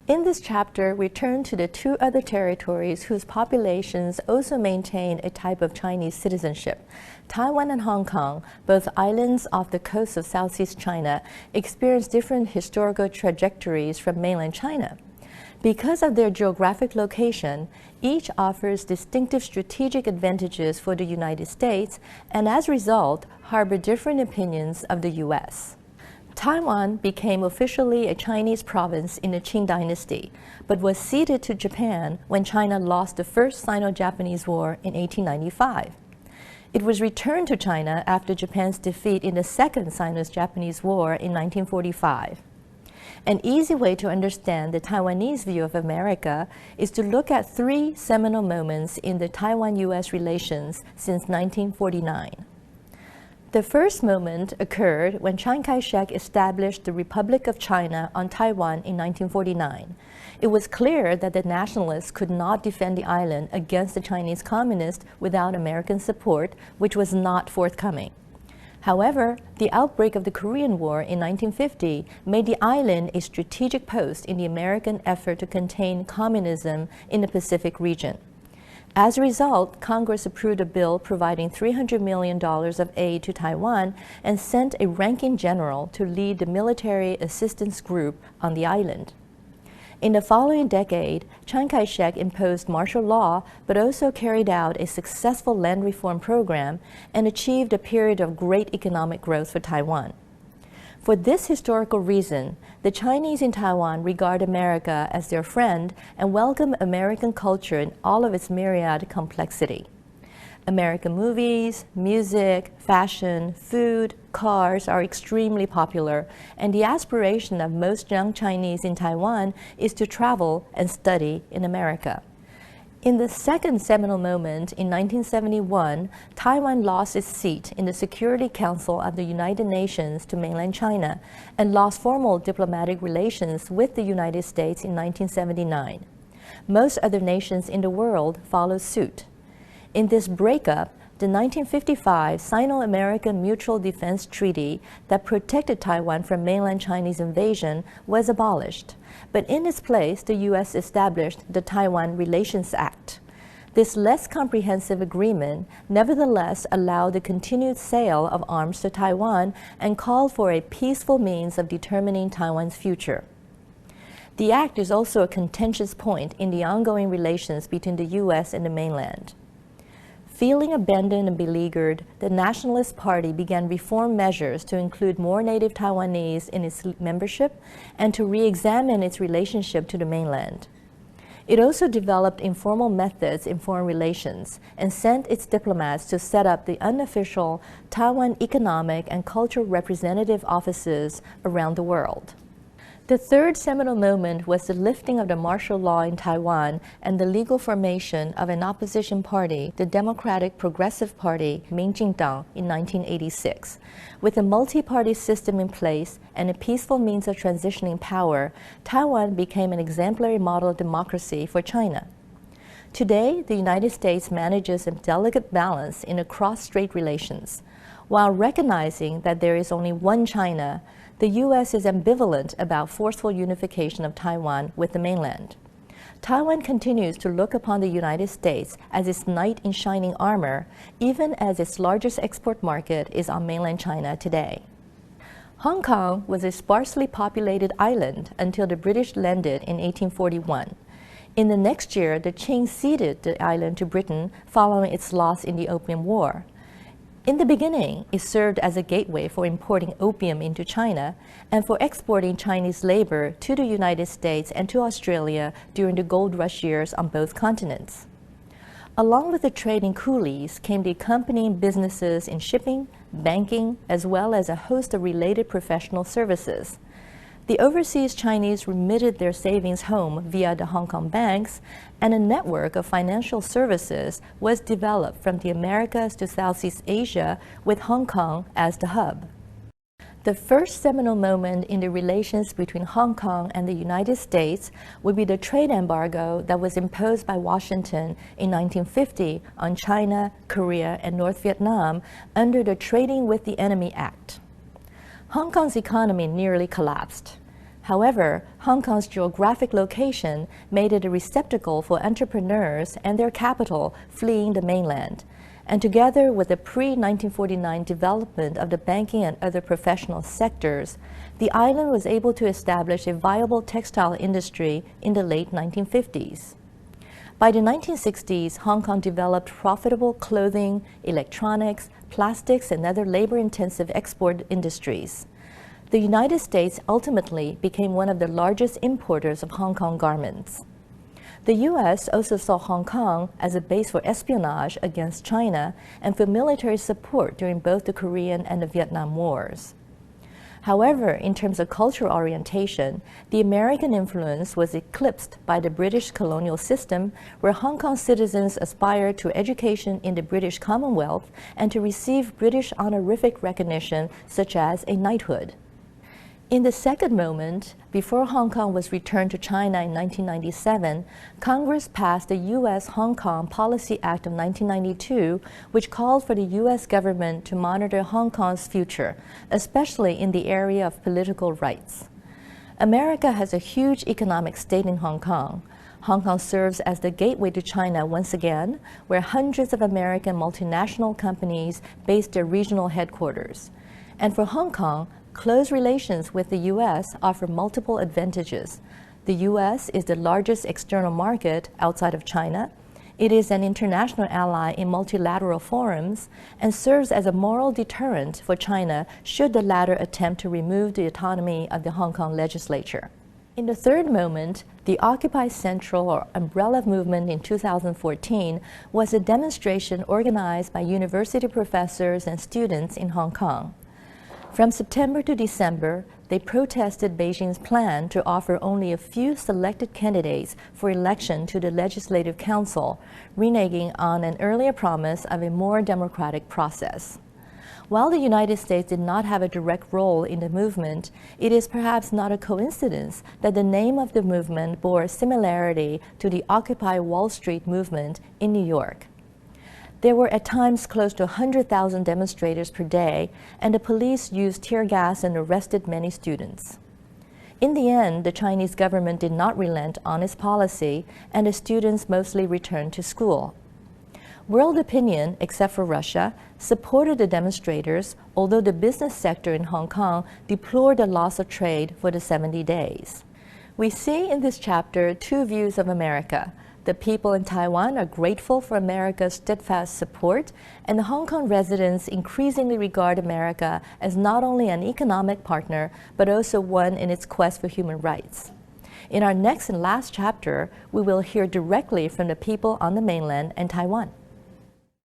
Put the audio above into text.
In this chapter, we turn to the two other territories whose populations also maintain a type of Chinese citizenship. Taiwan and Hong Kong, both islands off the coast of Southeast China, experience different historical trajectories from mainland China. Because of their geographic location, each offers distinctive strategic advantages for the United States and, as a result, harbor different opinions of the U.S. Taiwan became officially a Chinese province in the Qing dynasty, but was ceded to Japan when China lost the First Sino-Japanese War in 1895. It was returned to China after Japan's defeat in the Second Sino-Japanese War in 1945. An easy way to understand the Taiwanese view of America is to look at three seminal moments in the Taiwan-U.S. relations since 1949. The first moment occurred when Chiang Kai-shek established the Republic of China on Taiwan in 1949. It was clear that the nationalists could not defend the island against the Chinese communists without American support, which was not forthcoming. However, the outbreak of the Korean War in 1950 made the island a strategic post in the American effort to contain communism in the Pacific region. As a result, Congress approved a bill providing $300 million of aid to Taiwan and sent a ranking general to lead the military assistance group on the island. In the following decade, Chiang Kai-shek imposed martial law, but also carried out a successful land reform program and achieved a period of great economic growth for Taiwan. For this historical reason, the Chinese in Taiwan regard America as their friend and welcome American culture in all of its myriad complexity. American movies, music, fashion, food, cars are extremely popular, and the aspiration of most young Chinese in Taiwan is to travel and study in America. In the second seminal moment in 1971, Taiwan lost its seat in the Security Council of the United Nations to mainland China and lost formal diplomatic relations with the United States in 1979. Most other nations in the world followed suit. In this breakup, the 1955 Sino-American Mutual Defense Treaty that protected Taiwan from mainland Chinese invasion was abolished, but in its place, the U.S. established the Taiwan Relations Act. This less comprehensive agreement nevertheless allowed the continued sale of arms to Taiwan and called for a peaceful means of determining Taiwan's future. The act is also a contentious point in the ongoing relations between the U.S. and the mainland. Feeling abandoned and beleaguered, the Nationalist Party began reform measures to include more native Taiwanese in its membership and to re-examine its relationship to the mainland. It also developed informal methods in foreign relations and sent its diplomats to set up the unofficial Taiwan Economic and Cultural Representative offices around the world. The third seminal moment was the lifting of the martial law in Taiwan and the legal formation of an opposition party, the Democratic Progressive Party, Minjindang, in 1986. With a multi-party system in place and a peaceful means of transitioning power, Taiwan became an exemplary model democracy for China. Today, the United States manages a delicate balance in cross-strait relations. While recognizing that there is only one China, the U.S. is ambivalent about forceful unification of Taiwan with the mainland. Taiwan continues to look upon the United States as its knight in shining armor, even as its largest export market is on mainland China today. Hong Kong was a sparsely populated island until the British landed in 1841. In the next year, the Qing ceded the island to Britain following its loss in the Opium War. In the beginning, it served as a gateway for importing opium into China and for exporting Chinese labor to the United States and to Australia during the gold rush years on both continents. Along with the trading coolies came the accompanying businesses in shipping, banking, as well as a host of related professional services. The overseas Chinese remitted their savings home via the Hong Kong banks, and a network of financial services was developed from the Americas to Southeast Asia, with Hong Kong as the hub. The first seminal moment in the relations between Hong Kong and the United States would be the trade embargo that was imposed by Washington in 1950 on China, Korea, and North Vietnam under the Trading with the Enemy Act. Hong Kong's economy nearly collapsed. However, Hong Kong's geographic location made it a receptacle for entrepreneurs and their capital fleeing the mainland. And together with the pre-1949 development of the banking and other professional sectors, the island was able to establish a viable textile industry in the late 1950s. By the 1960s, Hong Kong developed profitable clothing, electronics, plastics, and other labor-intensive export industries. The United States ultimately became one of the largest importers of Hong Kong garments. The U.S. also saw Hong Kong as a base for espionage against China and for military support during both the Korean and the Vietnam Wars. However, in terms of cultural orientation, the American influence was eclipsed by the British colonial system, where Hong Kong citizens aspired to education in the British Commonwealth and to receive British honorific recognition, such as a knighthood. In the second moment, before Hong Kong was returned to China in 1997, Congress passed the U.S.-Hong Kong Policy Act of 1992, which called for the U.S. government to monitor Hong Kong's future, especially in the area of political rights. America has a huge economic stake in Hong Kong. Hong Kong serves as the gateway to China once again, where hundreds of American multinational companies base their regional headquarters. And for Hong Kong, close relations with the U.S. offer multiple advantages. The U.S. is the largest external market outside of China. It is an international ally in multilateral forums and serves as a moral deterrent for China should the latter attempt to remove the autonomy of the Hong Kong legislature. In the third moment, the Occupy Central or Umbrella movement in 2014 was a demonstration organized by university professors and students in Hong Kong. From September to December, they protested Beijing's plan to offer only a few selected candidates for election to the Legislative Council, reneging on an earlier promise of a more democratic process. While the United States did not have a direct role in the movement, it is perhaps not a coincidence that the name of the movement bore a similarity to the Occupy Wall Street movement in New York. There were at times close to 100,000 demonstrators per day, and the police used tear gas and arrested many students. In the end, the Chinese government did not relent on its policy, and the students mostly returned to school. World opinion, except for Russia, supported the demonstrators, although the business sector in Hong Kong deplored the loss of trade for the 70 days. We see in this chapter two views of America. The people in Taiwan are grateful for America's steadfast support, and the Hong Kong residents increasingly regard America as not only an economic partner, but also one in its quest for human rights. In our next and last chapter, we will hear directly from the people on the mainland and Taiwan.